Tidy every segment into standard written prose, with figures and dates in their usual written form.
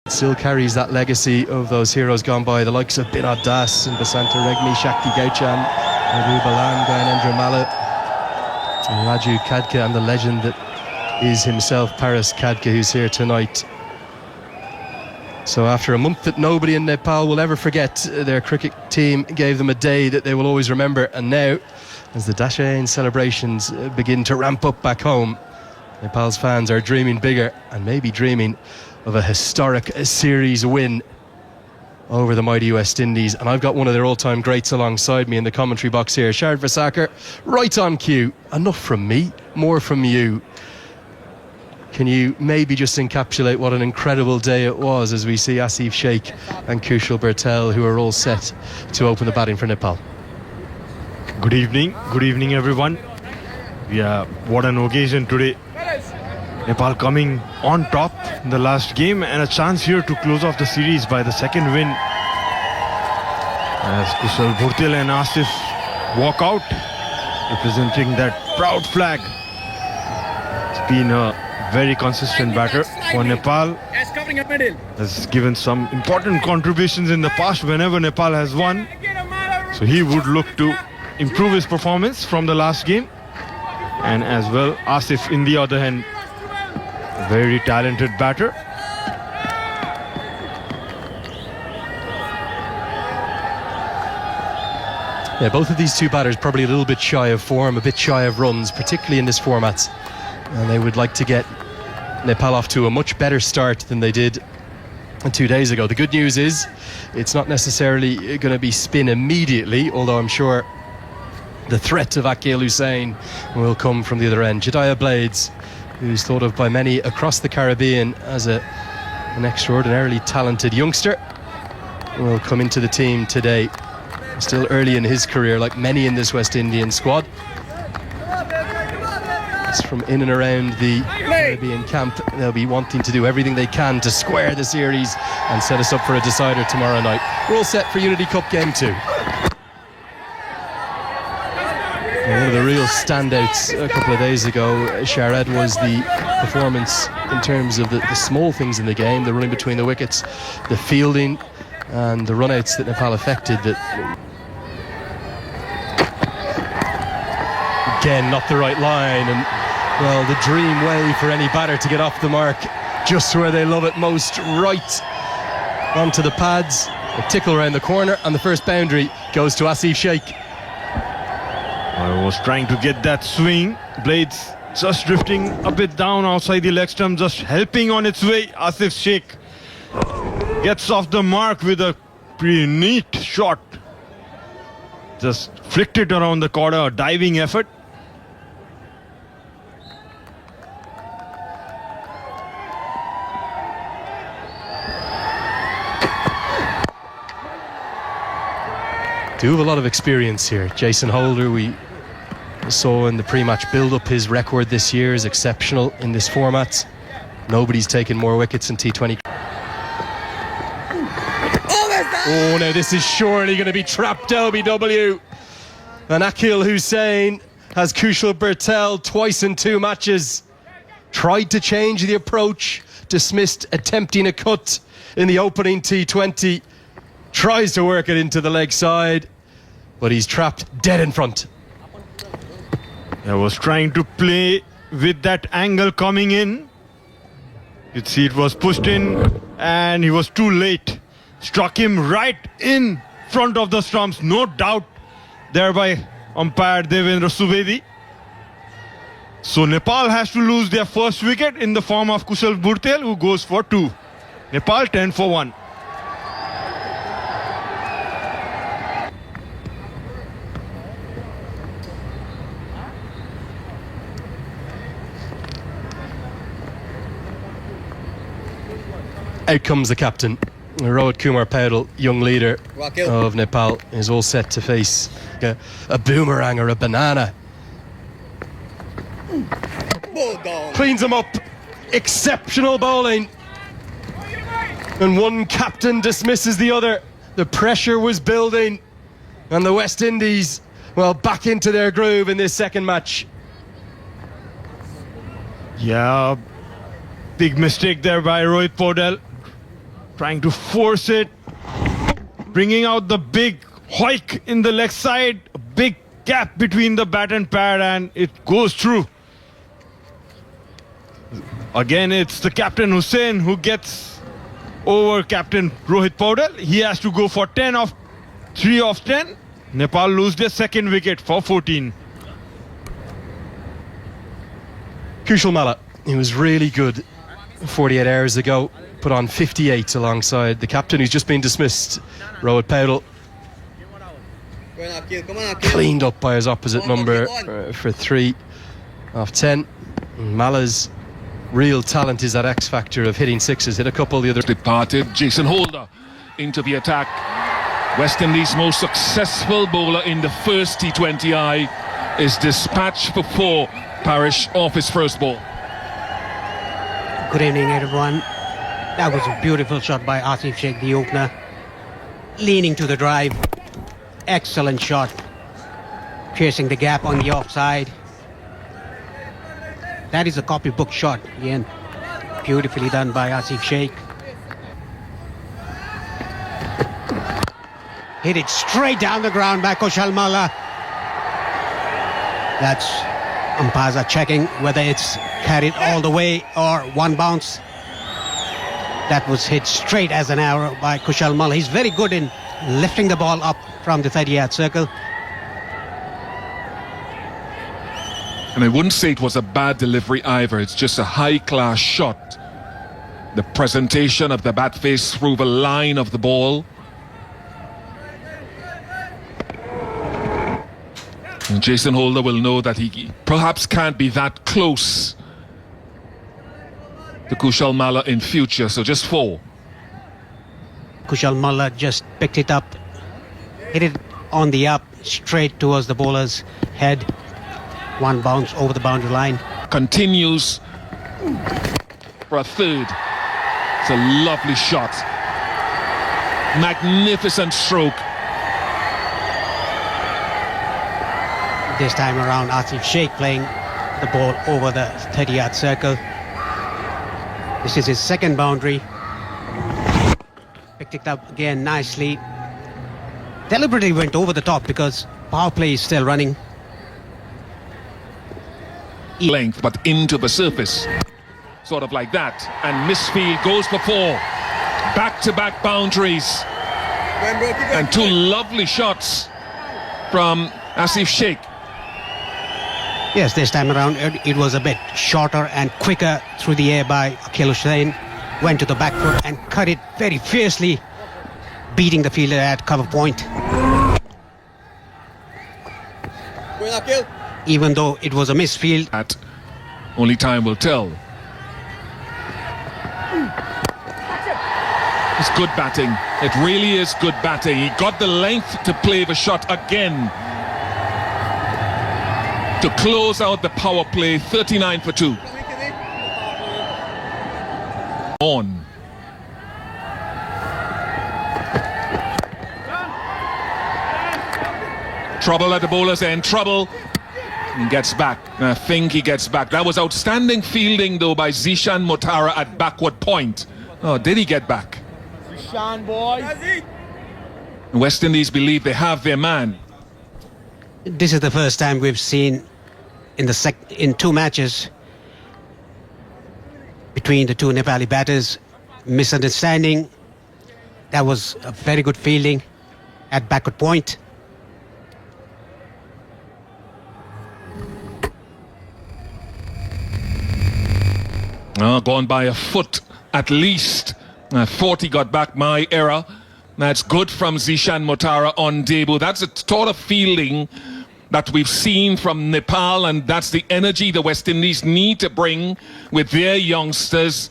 Still carries that legacy of those heroes gone by, the likes of Binod Das and Basanta Regmi, Shakti Gaucham, Madhu Balan, Gyanendra Malla, and Raju Khadka, and the legend that is himself, Paras Khadka, who's here tonight. So after a month that nobody in Nepal will ever forget, their cricket team gave them a day that they will always remember. And now, as the Dashain celebrations begin to ramp up back home, Nepal's fans are dreaming bigger and maybe dreaming of a historic series win over the mighty West Indies. And I've got one of their all-time greats alongside me in the commentary box here, Shard Vasaker, right on cue. Enough from me, more from you. Can you maybe just encapsulate what an incredible day it was as we see Asif Sheikh and Kushal Bertel, who are all set to open the batting for Nepal? Good evening everyone. Yeah, what an occasion today. Nepal coming on top in the last game and a chance here to close off the series by the second win. As Kushal Bertel and Asif walk out, representing that proud flag. It's been a very consistent batter for Nepal. Has given some important contributions in the past whenever Nepal has won. So he would look to improve his performance from the last game. And as well, Asif in the other hand, very talented batter. Yeah, both of these two batters probably a little bit shy of form, a bit shy of runs, particularly in this format. And they would like to get Nepal off to a much better start than they did 2 days ago. The good news is it's not necessarily going to be spin immediately, although I'm sure the threat of Akil Hussain will come from the other end. Jediah Blades, who's thought of by many across the Caribbean as an extraordinarily talented youngster, will come into the team today. Still early in his career, like many in this West Indian squad. It's from in and around the Caribbean camp. They'll be wanting to do everything they can to square the series and set us up for a decider tomorrow night. We're all set for Unity Cup Game 2. One of the real standouts a couple of days ago, Sharad, was the performance in terms of the small things in the game, the running between the wickets, the fielding and the runouts that Nepal affected. That again, not the right line, and well, the dream way for any batter to get off the mark, just where they love it most, right onto the pads, a tickle around the corner, and the first boundary goes to Asif Sheikh. I was trying to get that swing. Blades just drifting a bit down outside the leg stump, just helping on its way. Asif Sheikh gets off the mark with a pretty neat shot. Just flicked it around the corner, a diving effort. Do have a lot of experience here. Jason Holder, we saw in the pre-match build-up, his record this year is exceptional in this format. Nobody's taken more wickets in T20. Oh, now this is surely going to be trapped LBW. And Akil Hussain has Kushal Bertel twice in 2 matches. Tried to change the approach, dismissed attempting a cut in the opening T20. Tries to work it into the leg side, but he's trapped dead in front. I was trying to play with that angle coming in. You'd see it was pushed in and he was too late. Struck him right in front of the stumps, no doubt, thereby umpire Devendra Subedi. So Nepal has to lose their first wicket in the form of Kushal Bertel, who goes for 2. Nepal 10 for 1. Out comes the captain. Rohit Kumar Paudel, young leader of Nepal, is all set to face a boomerang or a banana. Cleans him up. Exceptional bowling. And one captain dismisses the other. The pressure was building. And the West Indies, well, back into their groove in this second match. Yeah, big mistake there by Rohit Paudel. trying to force it, bringing out the big hoik in the leg side, a big gap between the bat and pad, and it goes through. Again, it's the captain Hussain who gets over captain Rohit Paudel. He has to go for 3 of 10. Nepal lose their second wicket for 14. Kushal Malla, he was really good 48 hours ago, put on 58 alongside the captain who's just been dismissed, Rohit Paudel. Cleaned up by his opposite number for 3 of 10. Mala's real talent is that X factor of hitting sixes. Hit a couple of the other. Departed Jason Holder into the attack. West Indies' most successful bowler in the first T20I is dispatched before Parish off his first ball. Good evening, everyone. That was a beautiful shot by Asif Sheikh, the opener. Leaning to the drive. Excellent shot. Piercing the gap on the offside. That is a copybook shot, Ian. Beautifully done by Asif Sheikh. Hit it straight down the ground by Kushal Malla. That's umpires are checking whether it's carried all the way or one bounce. That was hit straight as an arrow by Kushal Malla. He's very good in lifting the ball up from the 30-yard circle. And I wouldn't say it was a bad delivery either. It's just a high-class shot. The presentation of the bat face through the line of the ball. And Jason Holder will know that he perhaps can't be that close to Kushal Malla in future. So just 4. Kushal Malla just picked it up, hit it on the up, straight towards the bowler's head. One bounce over the boundary line. Continues for a third. It's a lovely shot. Magnificent stroke. This time around, Asif Sheikh playing the ball over the 30-yard circle. This is his second boundary. Picked it up again nicely. Deliberately went over the top because power play is still running. Length, but into the surface. Sort of like that. And misfield goes for 4. Back-to-back boundaries. And 2 lovely shots from Asif Sheikh. Yes, this time around it was a bit shorter and quicker through the air by Akhil Hussain. Went to the back foot and cut it very fiercely, beating the fielder at cover point. Even though it was a misfield. That only time will tell. It's good batting. It really is good batting. He got the length to play the shot again. To close out the power play, 39 for 2. On. Trouble at the bowler's end. Trouble. He gets back. I think he gets back. That was outstanding fielding, though, by Zishan Motara at backward point. Oh, did he get back? Zishan, boy. West Indies believe they have their man. This is the first time we've seen in 2 matches between the 2 Nepali batters misunderstanding. That was a very good fielding at backward point. Gone by a foot at least. 40 got back, my error. That's good from Zishan Motara on debut. That's a sort of fielding that we've seen from Nepal, and that's the energy the West Indies need to bring with their youngsters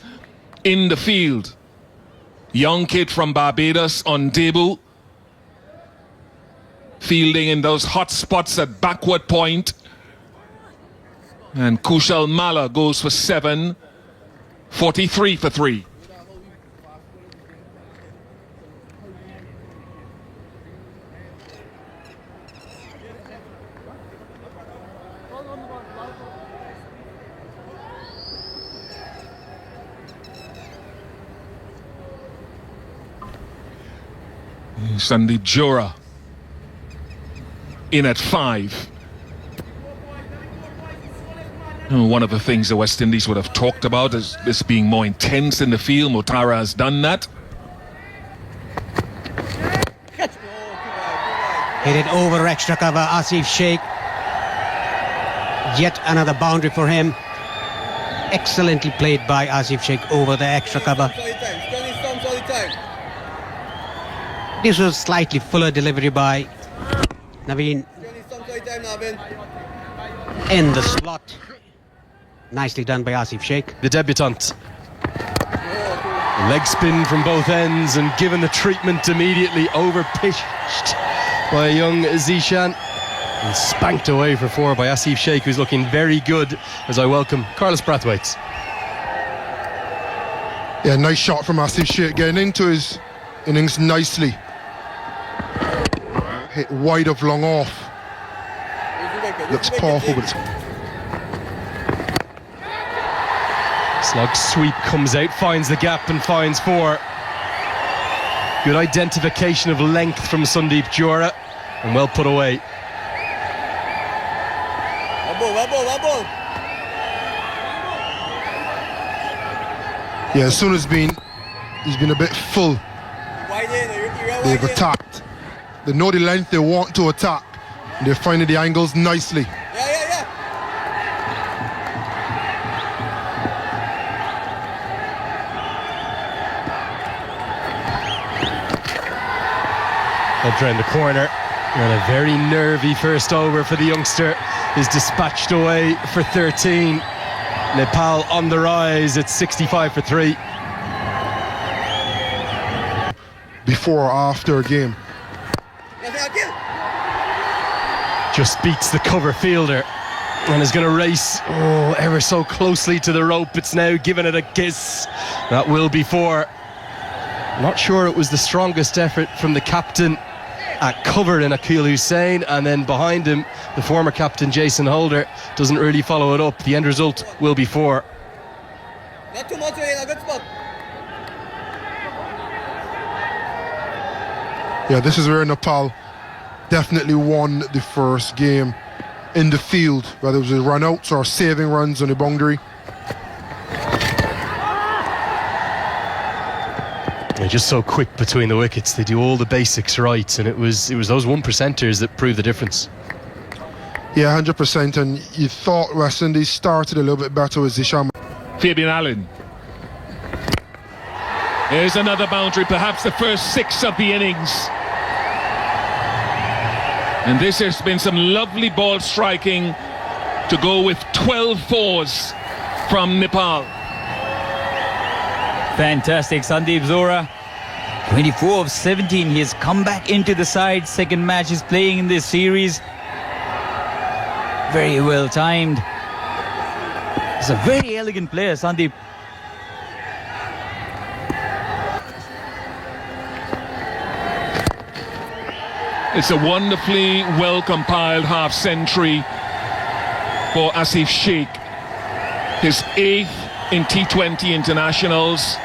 in the field. Young kid from Barbados on debut, fielding in those hot spots at backward point. And Kushal Malla goes for 7, 43 for 3. Sandeep Jora in at 5. One of the things the West Indies would have talked about is this being more intense in the field. Motara has done that. Hit it over extra cover, Asif Sheikh. Yet another boundary for him. Excellently played by Asif Sheikh over the extra cover. This was slightly fuller delivery by Naveen. In the slot. Nicely done by Asif Sheikh. The debutant. Leg spin from both ends and given the treatment immediately, over-pitched by young Zishan. And spanked away for 4 by Asif Sheikh, who's looking very good, as I welcome Carlos Brathwaite. Yeah, nice shot from Asif Sheikh, getting into his innings nicely. Hit wide of long off. Looks powerful, but it's... Slug sweep comes out, finds the gap and finds 4. Good identification of length from Sandeep Jora, and well put away. Yeah, as soon as he's been a bit full, they've attacked. They know the length they want to attack, and they're finding the angles nicely. Up round the corner, and a very nervy first over for the youngster is dispatched away for 13. Nepal on the rise at 65 for 3. Before or after a game. Just beats the cover fielder and is going to race ever so closely to the rope. It's now giving it a kiss. That will be 4. Not sure it was the strongest effort from the captain at cover in Akil Hussain, and then behind him the former captain Jason Holder doesn't really follow it up. The end result will be 4. Not too much, in a good spot. Yeah, this is where Nepal definitely won the first game in the field, whether it was run-outs or saving runs on the boundary. They're just so quick between the wickets. They do all the basics right, and it was those 1%ers that proved the difference. Yeah, 100%, and you thought West Indies started a little bit better with Zishan. Fabian Allen. There's another boundary, perhaps the first 6 of the innings. And this has been some lovely ball striking to go with 12 fours from Nepal. Fantastic, Sandeep Jora. 24 of 17. He has come back into the side. Second match he's playing in this series. Very well timed. He's a very elegant player, Sandeep. It's a wonderfully well compiled half century for Asif Sheikh. His 8th in T20 internationals,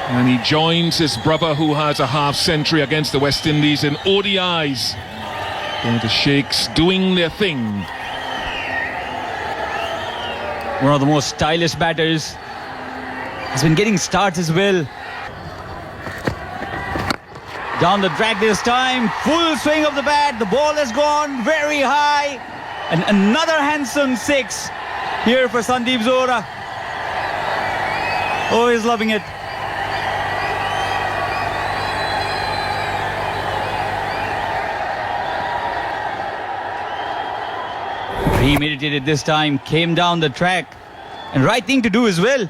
and he joins his brother who has a half century against the West Indies in ODIs. And the Sheikhs doing their thing. One of the most stylish batters. Has been getting starts as well. Down the track this time, full swing of the bat, the ball has gone very high, and another handsome 6 here for Sandeep Jora. Oh, he's loving it. Premeditated this time, came down the track, and right thing to do as well.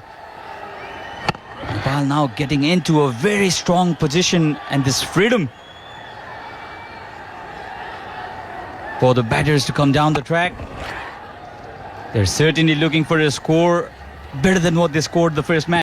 Nepal now getting into a very strong position, and this freedom for the batters to come down the track. They're certainly looking for a score better than what they scored the first match.